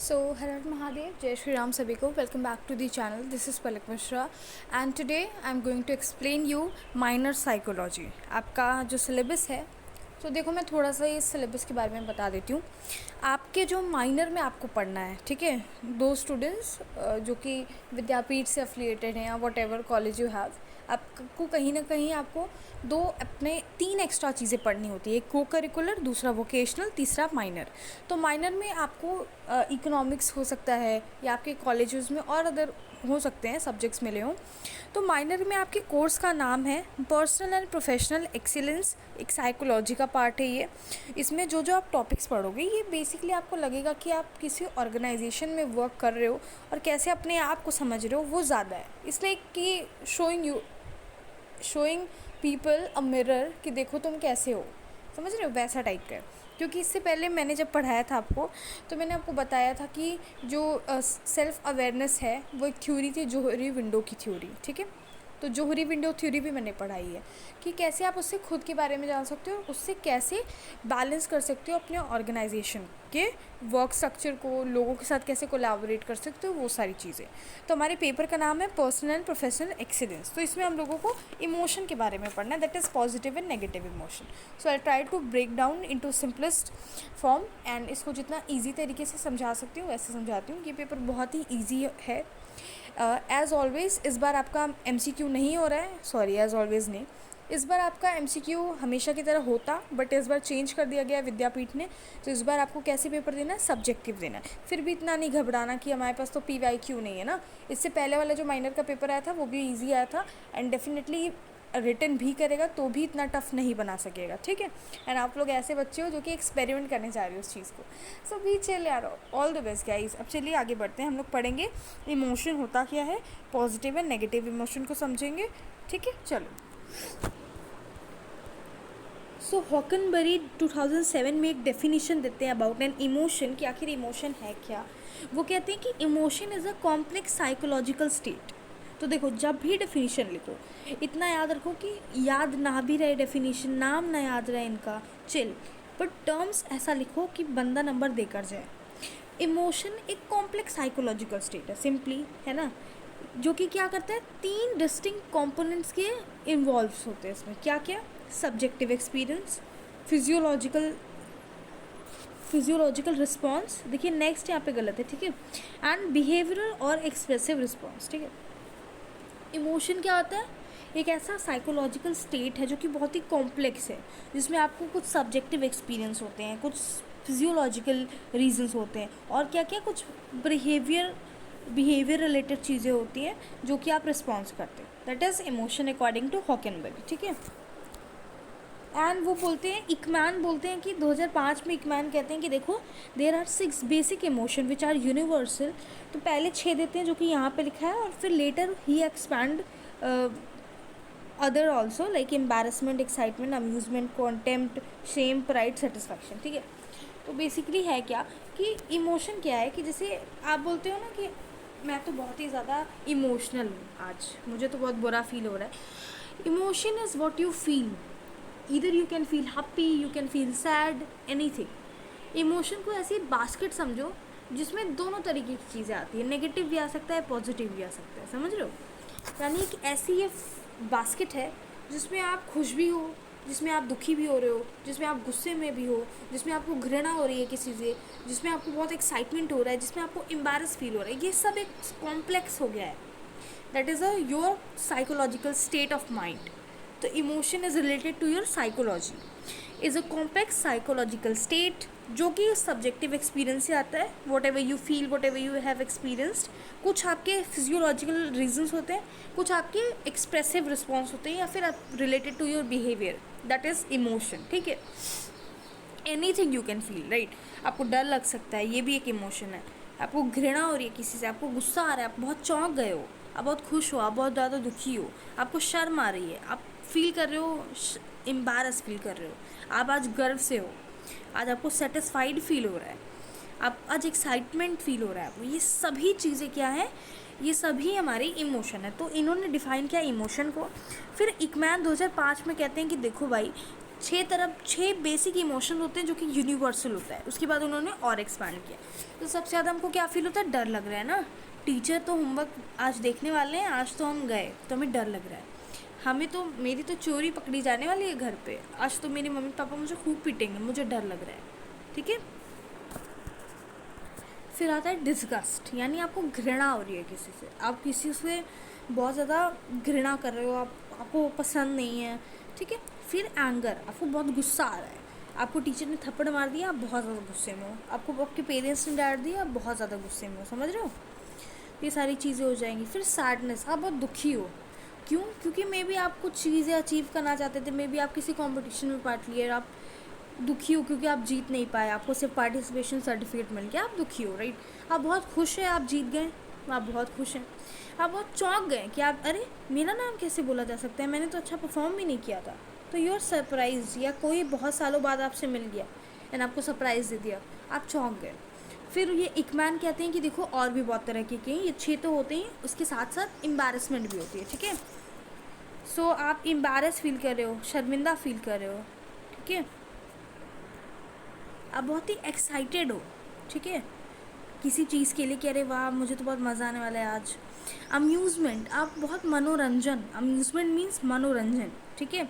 So, Har Mahadev, Jai Shri Ram सभी को. Welcome back to the channel. This is Palak Mishra and today I am going to explain you minor psychology. आपका जो syllabus है, तो देखो मैं थोड़ा सा इस सिलेबस के बारे में बता देती हूँ. आपके जो माइनर में आपको पढ़ना है, ठीक है, दो स्टूडेंट्स जो कि विद्यापीठ से एफिलिएटेड हैं या what ever college you have, आपको कहीं ना कहीं आपको दो अपने तीन एक्स्ट्रा चीज़ें पढ़नी होती है. एक को करिकुलर, दूसरा वोकेशनल, तीसरा माइनर. तो माइनर में आपको इकोनॉमिक्स हो सकता है या आपके कॉलेजेस में और अदर हो सकते हैं सब्जेक्ट्स मिले हों. तो माइनर में आपके कोर्स का नाम है पर्सनल एंड प्रोफेशनल एक्सीलेंस. एक साइकोलॉजी का पार्ट है ये. इसमें जो जो आप टॉपिक्स पढ़ोगे ये बेसिकली आपको लगेगा कि आप किसी ऑर्गेनाइजेशन में वर्क कर रहे हो और कैसे अपने आप को समझ रहे हो, वो ज़्यादा है. इसलिए कि शोइंग पीपल अ मिरर कि देखो तुम कैसे हो, समझ रहे हो, वैसा टाइप का है. क्योंकि इससे पहले मैंने जब पढ़ाया था आपको, तो मैंने आपको बताया था कि जो सेल्फ़ अवेयरनेस है वो एक थ्योरी थी, जोहरी विंडो की थ्योरी. ठीक है, तो जोहरी विंडो थ्योरी भी मैंने पढ़ाई है कि कैसे आप उससे खुद के बारे में जान सकते हो, उससे कैसे बैलेंस कर सकते हो अपने ऑर्गेनाइजेशन के वर्क स्ट्रक्चर को, लोगों के साथ कैसे कोलैबोरेट कर सकते हो, वो सारी चीज़ें. तो हमारे पेपर का नाम है पर्सनल एंड प्रोफेशनल एक्सीलेंस. तो इसमें हम लोगों को इमोशन के बारे में पढ़ना है, that is positive and negative emotion. So I try to break down into simplest form and इसको जितना ईजी तरीके से समझा सकती हूँ वैसे समझाती हूँ. ये पेपर बहुत ही ईजी है. एज़ ऑलवेज़ इस बार आपका MCQ नहीं हो रहा है, सॉरी एज़ ऑलवेज़ नहीं, इस बार आपका MCQ हमेशा की तरह होता, बट इस बार चेंज कर दिया गया विद्यापीठ ने. तो इस बार आपको कैसे पेपर देना है, सब्जेक्टिव देना है. फिर भी इतना नहीं घबराना कि हमारे पास तो PYQ नहीं है ना. इससे पहले वाला जो माइनर का पेपर आया था वो भी ईजी आया था एंड डेफिनेटली रिटन भी करेगा तो भी इतना टफ नहीं बना सकेगा. ठीक है, एंड आप लोग ऐसे बच्चे हो जो कि एक्सपेरिमेंट करने जा रहे हो उस चीज़ को. सो भी चल यार, ऑल द बेस्ट गाइस. अब चलिए आगे बढ़ते हैं. हम लोग पढ़ेंगे इमोशन होता क्या है, पॉजिटिव एंड नेगेटिव इमोशन को समझेंगे. ठीक है, चलो. सो हॉकनबरी 2007 में एक डेफिनेशन देते हैं अबाउट एन इमोशन कि आखिर इमोशन है क्या. वो कहते हैं कि emotion is a complex psychological state. तो देखो, जब भी डेफिनेशन लिखो इतना याद रखो कि याद ना भी रहे डेफिनेशन, नाम ना याद रहे इनका, चिल, बट टर्म्स ऐसा लिखो कि बंदा नंबर देकर जाए. इमोशन एक कॉम्प्लेक्स साइकोलॉजिकल स्टेट है, सिंपली, है ना, जो कि क्या करता है, तीन डिस्टिंक्ट कंपोनेंट्स के इन्वॉल्व होते हैं इसमें. क्या क्या? सब्जेक्टिव एक्सपीरियंस, फिजियोलॉजिकल रिस्पॉन्स, देखिए नेक्स्ट यहाँ पे गलत है, ठीक है, एंड बिहेवियरल और एक्सप्रेसिव रिस्पॉन्स. ठीक है, इमोशन क्या होता है, एक ऐसा साइकोलॉजिकल स्टेट है जो कि बहुत ही कॉम्प्लेक्स है, जिसमें आपको कुछ सब्जेक्टिव एक्सपीरियंस होते हैं, कुछ फिजियोलॉजिकल रीजंस होते हैं, और क्या क्या कुछ बिहेवियर रिलेटेड चीज़ें होती हैं जो कि आप रिस्पॉन्स करते हैं. That is emotion according to Hockenbury. ठीक है, एंड वो बोलते हैं, इकमैन बोलते हैं कि 2005 में इकमैन कहते हैं कि देखो, there are 6 basic emotion which are universal. तो पहले 6 देते हैं जो कि यहाँ पे लिखा है, और फिर लेटर ही expand other also like embarrassment, excitement, amusement, contempt, shame, pride, satisfaction. ठीक है, तो बेसिकली है क्या कि इमोशन क्या है कि जैसे आप बोलते हो ना कि मैं तो बहुत ही ज़्यादा इमोशनल हूँ आज, मुझे तो बहुत बुरा फील हो रहा है. Emotion is what you feel. Either you can feel happy, you can feel sad, anything. Emotion को ऐसी बास्केट समझो जिसमें दोनों तरीके की चीज़ें आती है, नेगेटिव भी आ सकता है, पॉजिटिव भी आ सकता है, समझ रहे हो. यानी कि ऐसी ये बास्केट है जिसमें आप खुश भी हो, जिसमें आप दुखी भी हो रहे हो, जिसमें आप गुस्से में भी हो, जिसमें आपको घृणा हो रही है किसी से, जिसमें आपको बहुत एक्साइटमेंट हो रहा है, जिसमें आपको एम्बैरस फील हो रहा है. ये सब एक कॉम्प्लेक्स हो गया है. That is your psychological state of mind. तो emotion is related to your psychology, is a complex psychological state जो कि सब्जेक्टिव एक्सपीरियंस से आता है. Whatever you feel, whatever you have experienced, कुछ आपके फिजियोलॉजिकल रीजंस होते हैं, कुछ आपके एक्सप्रेसिव रिस्पॉन्स होते हैं, या फिर related to your behaviour. That is emotion. ठीक है, anything you can feel, right. आपको डर लग सकता है, ये भी एक इमोशन है. आपको घृणा हो रही है किसी से, आपको गुस्सा आ रहा है, आप बहुत चौंक गए हो, आप बहुत खुश हो, आप बहुत ज़्यादा दुखी हो, आपको शर्म आ रही है, आप फील कर रहे हो, एम्बैरस फील कर रहे हो, आप आज गर्व से हो, आज आपको सेटिस्फाइड फील हो रहा है, आप आज एक्साइटमेंट फील हो रहा है आपको. ये सभी चीज़ें क्या है, ये सभी हमारी इमोशन है. तो इन्होंने डिफाइन किया इमोशन को. फिर इकमैन 2005 में कहते हैं कि देखो भाई, छः बेसिक इमोशन होते हैं जो कि यूनिवर्सल होता है। उसके बाद उन्होंने और एक्सपैंड किया। तो सबसे ज़्यादा हमको क्या फील होता है? डर लग रहा है ना। टीचर तो होमवर्क आज देखने वाले हैं, आज तो हम गए तो हमें डर लग रहा है। हमें तो मेरी तो चोरी पकड़ी जाने वाली है घर पे, आज तो मेरी मम्मी पापा मुझे खूब पीटेंगे, मुझे डर लग रहा है। ठीक है। फिर आता है डिस्गस्ट, यानी आपको घृणा हो रही है किसी से, आप किसी से बहुत ज़्यादा घृणा कर रहे हो, आपको पसंद नहीं है। ठीक है। फिर एंगर, आपको बहुत गुस्सा आ रहा है, आपको टीचर ने थप्पड़ मार दिया, आप बहुत ज़्यादा गुस्से में हो, आपको आपके पेरेंट्स ने डांट दिया, आप बहुत ज़्यादा गुस्से में हो, समझ रहे हो? ये सारी चीज़ें हो जाएंगी। फिर सैडनेस, आप बहुत दुखी हो। क्यों? क्योंकि मे बी आप कुछ चीज़ें अचीव करना चाहते थे, मे बी आप किसी कंपटीशन में पार्ट लिए, आप दुखी हो क्योंकि आप जीत नहीं पाए, आपको सिर्फ पार्टिसिपेशन सर्टिफिकेट मिल गया, आप दुखी हो, राइट? आप बहुत खुश हैं, आप जीत गए, आप बहुत खुश हैं। आप बहुत चौंक गए कि आप, अरे मेरा नाम कैसे बोला जा सकता है, मैंने तो अच्छा परफॉर्म भी नहीं किया था। तो यू आर सरप्राइज, या कोई बहुत सालों बाद आपसे मिल गया एंड आपको सरप्राइज़ दे दिया, आप चौंक गए। फिर ये इकमैन कहते हैं कि देखो और भी बहुत तरह के हैं, ये 6 तो होते हैं, उसके साथ साथ एम्बैरेसमेंट भी होती है। ठीक है। सो आप एम्बैरेस फील कर रहे हो, शर्मिंदा फील कर रहे हो। ठीक है। आप बहुत ही एक्साइटेड हो। ठीक है, किसी चीज़ के लिए, कह रहे वाह मुझे तो बहुत मज़ा आने वाला है आज। अम्यूज़मेंट, आप बहुत मनोरंजन, अम्यूज़मेंट मीन्स मनोरंजन। ठीक है।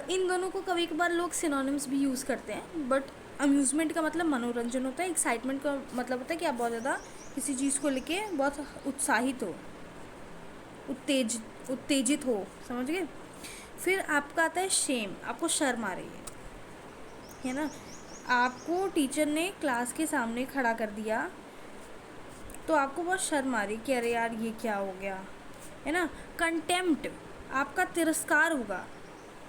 इन दोनों को कभी कभार लोग सिनोनिम्स भी यूज़ करते हैं, बट अम्यूज़मेंट का मतलब मनोरंजन होता है, एक्साइटमेंट का मतलब होता है कि आप बहुत ज़्यादा किसी चीज़ को लेके बहुत उत्साहित हो, उत्तेजित हो, समझ गए? फिर आपका आता है शेम, आपको शर्म आ रही है ना? आपको टीचर ने क्लास के सामने खड़ा कर दिया तो आपको बहुत शर्म आ रही कि अरे यार ये क्या हो गया, है ना? कंटेम्प्ट, आपका तिरस्कार होगा।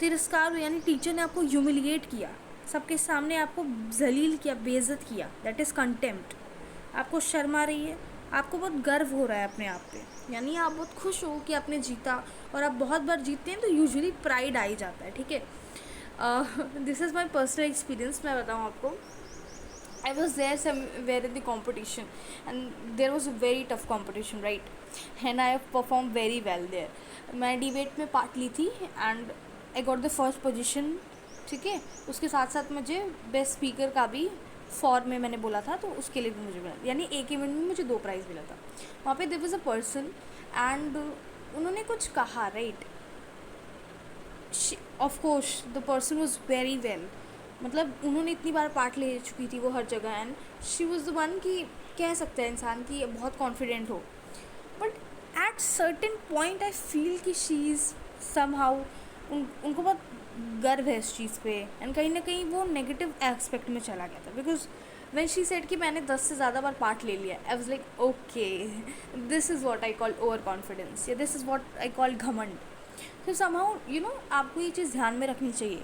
तिरस्कार यानी टीचर ने आपको ह्यूमिलिएट किया, सबके सामने आपको जलील किया, बेइज्जत किया, दैट इज़ कंटेम्प्ट। आपको शर्म आ रही है, आपको बहुत गर्व हो रहा है अपने आप पे, यानी आप बहुत खुश हो कि आपने जीता। और आप बहुत बार जीतते हैं तो यूजुअली प्राइड आ ही जाता है। ठीक है। This is my personal experience, मैं बताऊँ आपको। I was there somewhere in the competition, and there was a very tough competition, right? And I have performed very well there. मैं डिबेट में पार्ट ली थी and I got the first position. ठीक है। उसके साथ साथ मुझे बेस्ट स्पीकर का भी फॉर में मैंने बोला था, तो उसके लिए भी मुझे मिला, यानी एक इवेंट में मुझे 2 प्राइज़ मिला था। वहाँ पे there was a person and उन्होंने कुछ कहा, right? Of course the person was very well, मतलब उन्होंने इतनी बार पार्ट ले चुकी थी वो हर जगह, and she was the one कि कह सकता है इंसान कि बहुत कॉन्फिडेंट हो, but at certain point I feel कि शी इज़ समहाउ, उनको बहुत गर्व है इस चीज़ पे, एंड कहीं ना कहीं वो नेगेटिव एस्पेक्ट में चला गया था। बिकॉज व्हेन शी सेड कि मैंने 10 से ज़्यादा बार पार्ट ले लिया, I was like okay, this is what I call over confidence, या this is what I call घमंड। तो समहाउ यू नो आपको ये चीज़ ध्यान में रखनी चाहिए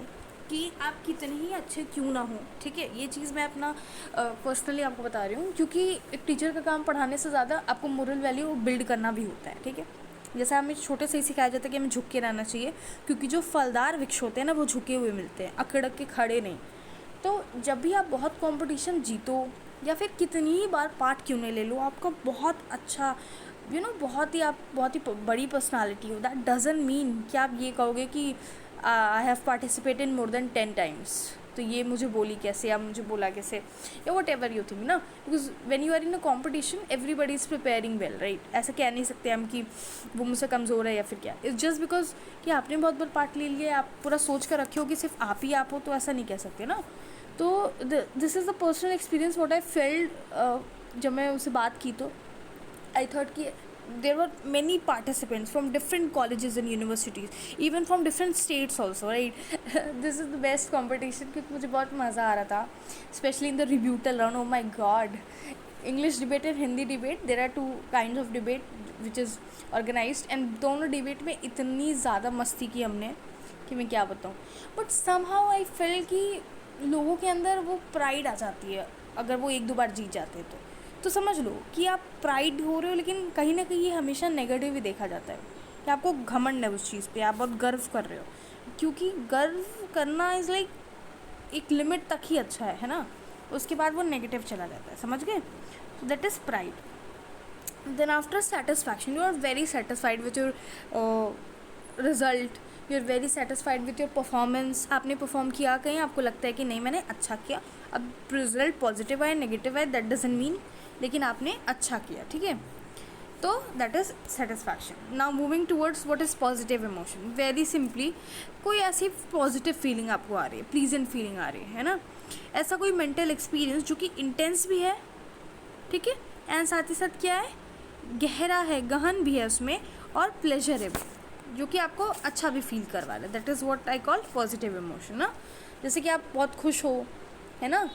कि आप कितने ही अच्छे क्यों ना हो। ठीक है। ये चीज़ मैं अपना पर्सनली आपको बता रही हूँ, क्योंकि एक टीचर का काम पढ़ाने से ज़्यादा आपको मोरल वैल्यू बिल्ड करना भी होता है। ठीक है। जैसे हमें छोटे से ही सिखाया जाता है कि हमें झुक के रहना चाहिए, क्योंकि जो फलदार वृक्ष होते हैं ना वो झुके हुए मिलते हैं, अकड़क के खड़े नहीं। तो जब भी आप बहुत कंपटीशन जीतो या फिर कितनी ही बार पार्ट क्यों नहीं ले लो, आपका बहुत अच्छा बहुत ही बड़ी पर्सनालिटी हो, दैट डजंट मीन कि आप ये कहोगे कि I have participated more than 10 times, तो ये मुझे बोली कैसे या मुझे बोला कैसे, या वट एवर यू थिंक ना। Because when you are in a competition everybody is preparing well, right? ऐसा कह नहीं सकते हम कि वो मुझसे कमज़ोर है या फिर क्या, इट्स जस्ट बिकॉज कि आपने बहुत बार पार्ट ले लिया है, आप पूरा सोच कर रखे हो कि सिर्फ आप ही आप हो, तो ऐसा नहीं कह सकते ना। तो this is the personal experience what I failed. जब मैं उससे बात की तो I thought कि there were many participants from different colleges and universities, even from different states also, right? This is the best competition क्योंकि मुझे बहुत मज़ा आ रहा था, especially in the rebuttal round. Oh my God! English debate and Hindi debate, there are 2 kinds of debate which is organized, and दोनों debate में इतनी ज़्यादा मस्ती की हमने कि मैं क्या बताऊँ। But somehow I felt कि लोगों के अंदर वो प्राइड आ जाती है अगर वो 1-2 बार जीत जाते हैं तो समझ लो कि आप प्राइड हो रहे हो, लेकिन कहीं ना कहीं ये हमेशा नेगेटिव ही देखा जाता है कि आपको घमंड है उस चीज़ पे, आप बहुत गर्व कर रहे हो, क्योंकि गर्व करना इज़ लाइक एक लिमिट तक ही अच्छा है ना, उसके बाद वो नेगेटिव चला जाता है, समझ गए? तो that is pride. Then after satisfaction, you are very satisfied with your result, you are very satisfied with your performance, आपने परफॉर्म किया कहीं, आपको लगता है कि नहीं मैंने अच्छा किया, अब रिजल्ट पॉजिटिव आए नेगेटिव आए दैट डजंट मीन, लेकिन आपने अच्छा किया, ठीक है, तो that is satisfaction. Now moving towards what is positive emotion, very simply कोई ऐसी पॉजिटिव फीलिंग आपको आ रही है, प्लीजेंट फीलिंग आ रही है ना, ऐसा कोई मेंटल एक्सपीरियंस जो कि इंटेंस भी है, ठीक है, एंड साथ ही साथ क्या है, गहरा है, गहन भी है उसमें, और प्लेजरेबल, जो कि आपको अच्छा भी फील करवा रहा है, that is what I call positive emotion ना। जैसे कि आप बहुत खुश हो, है ना,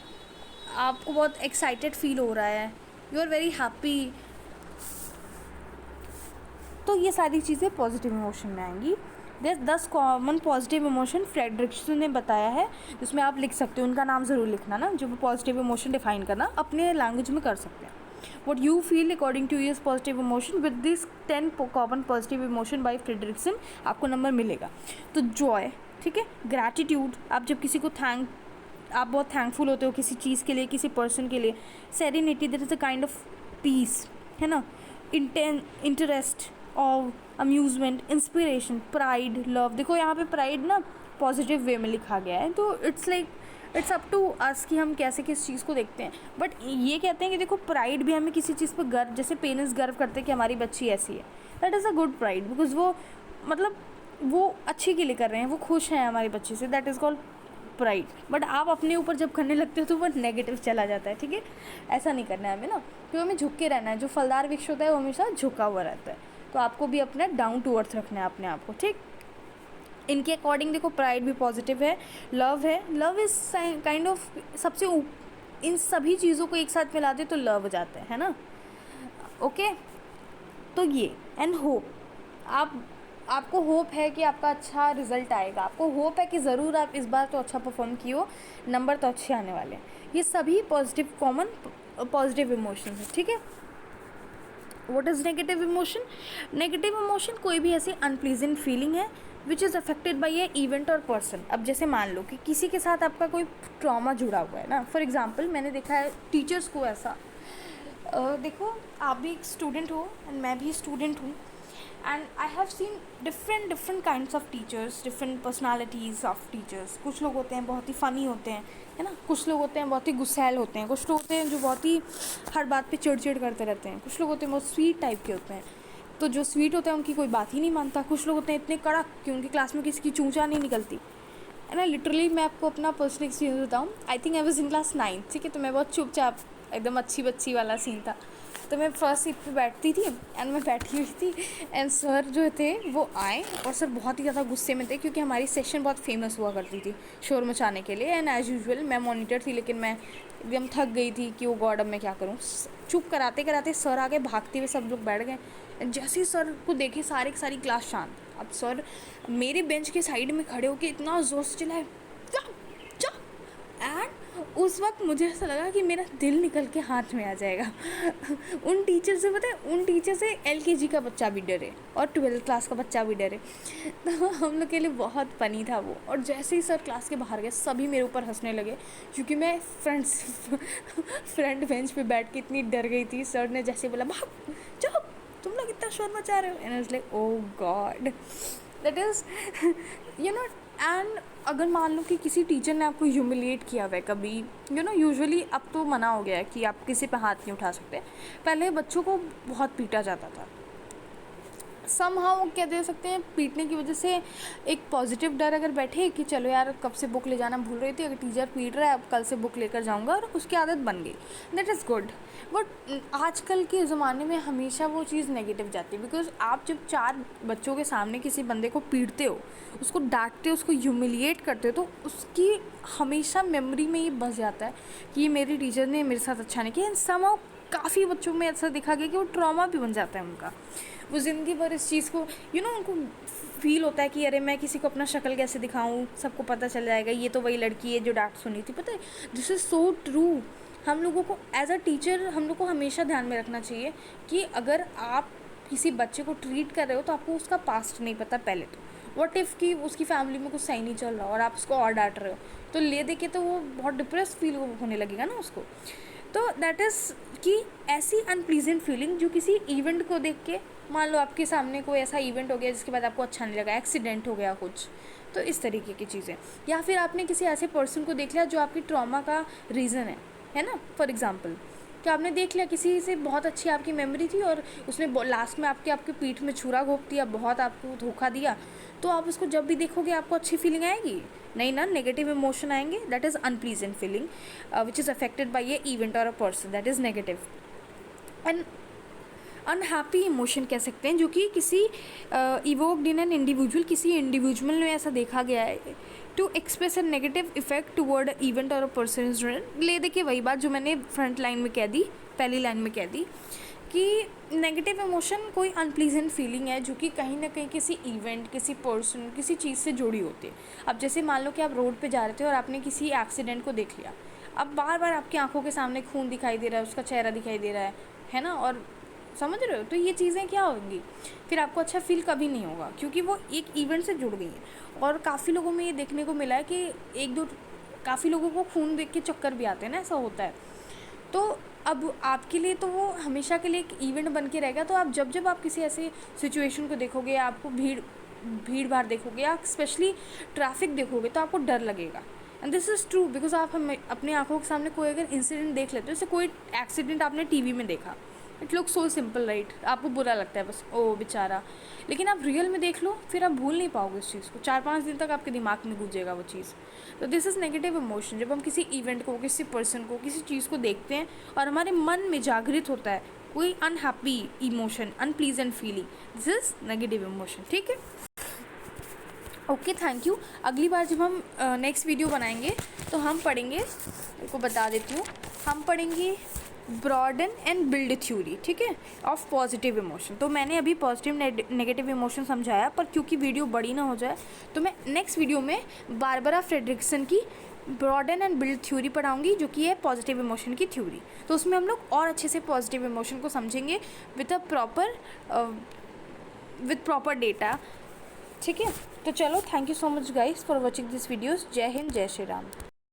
आपको बहुत एक्साइटेड फील हो रहा है, यू आर वेरी हैप्पी, तो ये सारी चीज़ें पॉजिटिव इमोशन में आएंगी। There 10 common positive emotion Fredrickson ने बताया है, जिसमें आप लिख सकते हो, उनका नाम ज़रूर लिखना ना, जो पॉजिटिव इमोशन डिफाइन करना अपने लैंग्वेज में कर सकते हैं। What you feel according to you is positive emotion with this 10 common positive emotion by Frederiksen, आपको नंबर मिलेगा। तो जॉय, ठीक है, ग्रैटिट्यूड, आप जब किसी को आप बहुत थैंकफुल होते हो किसी चीज़ के लिए, किसी पर्सन के लिए। Serenity, that is a kind of peace, है ना। इंटरेस्ट और अम्यूज़मेंट, इंस्पिरेशन, प्राइड, लव, देखो यहाँ पे प्राइड ना पॉजिटिव वे में लिखा गया है, तो it's like it's up to us कि हम कैसे किस चीज़ को देखते हैं। बट ये कहते हैं कि देखो प्राइड भी हमें किसी चीज़ पर गर्व, जैसे पेरेंट्स गर्व करते हैं कि हमारी बच्ची ऐसी है, that is a good pride, because वो मतलब वो अच्छे के लिए कर रहे हैं, वो खुश हैं हमारी बच्ची से, that is called pride. But आप अपने ऊपर जब करने लगते हो तो वो नेगेटिव चला जाता है, ठीक है, ऐसा नहीं करना है हमें ना, क्योंकि हमें झुक के रहना है, जो फलदार वृक्ष होता है वो हमेशा झुका हुआ रहता है, तो आपको भी अपना डाउन टू अर्थ रखना है अपने आप को, ठीक। इनके अकॉर्डिंग देखो प्राइड भी पॉजिटिव है, लव है, लव इज काइंड ऑफ सबसे इन सभी चीज़ों को एक साथ मिला दे तो लव हो जाता है ना, ओके। तो ये एंड होप, आपको होप है कि आपका अच्छा रिजल्ट आएगा, आपको होप है कि ज़रूर आप इस बार तो अच्छा परफॉर्म किए हो, नंबर तो अच्छे आने वाले हैं, ये सभी पॉजिटिव कॉमन पॉजिटिव इमोशन है, ठीक है। What is negative emotion, negative emotion कोई भी ऐसी अनप्लीजेंट फीलिंग है विच is affected by a event और पर्सन। अब जैसे मान लो कि किसी के साथ आपका कोई ट्रॉमा जुड़ा हुआ है ना, फॉर एग्जाम्पल मैंने देखा है टीचर्स को ऐसा, देखो आप भी एक स्टूडेंट हो एंड मैं भी स्टूडेंट हूँ, and I have seen different kinds of teachers, different personalities of teachers. कुछ लोग होते हैं बहुत ही फ़नी होते हैं, है ना, कुछ लोग होते हैं बहुत ही गुस्सैल होते हैं, कुछ लोग होते हैं जो बहुत ही हर बात पे चिड़चिड़ करते रहते हैं, कुछ लोग होते हैं बहुत स्वीट टाइप के होते हैं, तो जो स्वीट होता है उनकी कोई बात ही नहीं मानता, कुछ लोग होते हैं इतने कड़क कि उनकी क्लास में किसी की चूंचा नहीं निकलती, है ना। लिटरली मैं आपको अपना पर्सनल एक्सपीरियंस बताऊँ, I think I was in class 9, ठीक है, तो मैं बहुत चुपचाप एकदम अच्छी बच्ची वाला सीन था, तो मैं फर्स्ट सीट पे बैठती थी एंड मैं बैठी हुई थी एंड सर जो थे वो आए, और सर बहुत ही ज़्यादा गुस्से में थे क्योंकि हमारी सेक्शन बहुत फेमस हुआ करती थी शोर मचाने के लिए, एंड एज़ यूजुअल मैं मॉनिटर थी, लेकिन मैं एकदम थक गई थी कि वो गॉड अब मैं क्या करूँ। चुप कराते कराते सर आगे भागते हुए सब लोग बैठ गए, जैसे ही सर को देखे सारी की सारी क्लास शांत। अब सर मेरे बेंच के साइड में खड़े होकर इतना ज़ोर से चिल्लाए एंड उस वक्त मुझे ऐसा लगा कि मेरा दिल निकल के हाथ में आ जाएगा। उन टीचर से पता है, उन टीचर से LKG का बच्चा भी डरे और 12th क्लास का बच्चा भी डरे, तो हम लोग के लिए बहुत फनी था वो। और जैसे ही सर क्लास के बाहर गए सभी मेरे ऊपर हंसने लगे क्योंकि मैं फ्रंट बेंच पे बैठ के इतनी डर गई थी। सर ने जैसे बोला भाग चुप, तुम लोग इतना शोर मचा रहे हो, and I was like oh God, that is you know. And अगर मान लो कि किसी टीचर ने आपको ह्यूमिलिएट किया हुआ है कभी, यू नो, यूजुअली अब तो मना हो गया है कि आप किसी पे हाथ नहीं उठा सकते, पहले बच्चों को बहुत पीटा जाता था। समहाउ क्या दे सकते हैं, पीटने की वजह से एक पॉजिटिव डर अगर बैठे कि चलो यार कब से बुक ले जाना भूल रही थी, अगर टीचर पीट रहा है अब कल से बुक लेकर जाऊंगा, और उसकी आदत बन गई, दैट इज़ गुड। बट आजकल के ज़माने में हमेशा वो चीज़ नेगेटिव जाती है, बिकॉज आप जब 4 बच्चों के सामने किसी बंदे को पीटते हो, उसको डांटते हो, उसको ह्यूमिलिएट करते हो, तो उसकी हमेशा मेमोरी में ये बस जाता है कि ये मेरी टीचर ने मेरे साथ अच्छा नहीं किया। एंड समहाउ काफ़ी बच्चों में ऐसा देखा गया कि वो ट्रॉमा भी बन जाता है उनका, वो ज़िंदगी भर इस चीज़ को उनको फील होता है कि अरे मैं किसी को अपना शक्ल कैसे दिखाऊं, सबको पता चल जाएगा ये तो वही लड़की है जो डांट सुनी थी। पता है, दिस इज़ सो ट्रू। हम लोगों को एज अ टीचर हम लोग को हमेशा ध्यान में रखना चाहिए कि अगर आप किसी बच्चे को ट्रीट कर रहे हो तो आपको उसका पास्ट नहीं पता पहले तो। व्हाट इफ़ कि उसकी फैमिली में कुछ सही नहीं चल रहा और आप उसको और डांट रहे हो, तो ले दे के तो वो बहुत डिप्रेस फील होने लगेगा ना उसको। तो दैट इज़ कि ऐसी अनप्लीजेंट फीलिंग जो किसी इवेंट को देख के मान लो आपके सामने कोई ऐसा इवेंट हो गया जिसके बाद आपको अच्छा नहीं लगा, एक्सीडेंट हो गया कुछ, तो इस तरीके की चीज़ें। या फिर आपने किसी ऐसे पर्सन को देख लिया जो आपकी ट्रॉमा का रीज़न है ना। फॉर एग्ज़ाम्पल कि आपने देख लिया किसी से बहुत अच्छी आपकी मेमोरी थी और उसने लास्ट में आपके पीठ में छुरा घोंप दिया, बहुत आपको धोखा दिया, तो आप उसको जब भी देखोगे आपको अच्छी फीलिंग आएगी? नहीं ना, नेगेटिव इमोशन आएंगे। That is unpleasant feeling which is affected by a event or a person, that is negative. And unhappy emotion कह सकते हैं, जो कि किसी इवोक्ड इन एन इंडिविजुअल, किसी इंडिविजुअल में ऐसा देखा गया है to express a negative effect toward event or a person. ले देखिए वही बात जो मैंने फ्रंट लाइन में कह दी, पहली लाइन में कह दी कि नेगेटिव इमोशन कोई अनप्लीजेंट फीलिंग है जो कि कहीं ना कहीं किसी इवेंट, किसी पर्सन, किसी चीज़ से जुड़ी होती है। अब जैसे मान लो कि आप रोड पे जा रहे थे और आपने किसी एक्सीडेंट को देख लिया, अब बार बार आपकी आंखों के सामने खून दिखाई दे रहा है, उसका चेहरा दिखाई दे रहा है ना, और समझ रहे हो, तो ये चीज़ें क्या होंगी, फिर आपको अच्छा फील कभी नहीं होगा क्योंकि वो एक इवेंट से जुड़ गई हैं। और काफ़ी लोगों में ये देखने को मिला है कि काफ़ी लोगों को खून देख के चक्कर भी आते हैं ना, ऐसा होता है। तो अब आपके लिए तो वो हमेशा के लिए एक इवेंट बन के रहेगा। तो आप जब आप किसी ऐसे सिचुएशन को देखोगे, आपको भीड़ भाड़ देखोगे या स्पेशली ट्रैफिक देखोगे, तो आपको डर लगेगा। And this is true because आप अपनी आंखों के सामने कोई अगर इंसिडेंट देख लेते हो, जैसे कोई एक्सीडेंट आपने टीवी में देखा, it look so simple right, आपको बुरा लगता है बस, ओ बेचारा, लेकिन आप रियल में देख लो, फिर आप भूल नहीं पाओगे उस चीज़ को, 4-5 दिन तक आपके दिमाग में गूंजेगा वो चीज़। तो दिस इज़ नेगेटिव इमोशन। जब हम किसी इवेंट को, किसी पर्सन को, किसी चीज़ को देखते हैं और हमारे मन में जागृत होता है कोई unhappy emotion, unpleasant feeling, this is negative emotion. ठीक है, ओके, थैंक यू। अगली बार जब हम नेक्स्ट वीडियो बनाएंगे तो हम पढ़ेंगे, आपको बता देती हूँ, हम पढ़ेंगे ब्रॉडन एंड बिल्ड थ्योरी, ठीक है, ऑफ पॉजिटिव इमोशन। तो मैंने अभी पॉजिटिव नेगेटिव इमोशन समझाया, पर क्योंकि वीडियो बड़ी ना हो जाए तो मैं नेक्स्ट वीडियो में बारबरा फ्रेडरिक्सन की ब्रॉडन एंड बिल्ड थ्योरी पढ़ाऊंगी, जो कि है पॉजिटिव इमोशन की थ्योरी। तो उसमें हम लोग और अच्छे से पॉजिटिव इमोशन को समझेंगे विद प्रॉपर डेटा। ठीक है, तो चलो, thank you so much guys for watching this videos. जय हिंद, जय श्री राम।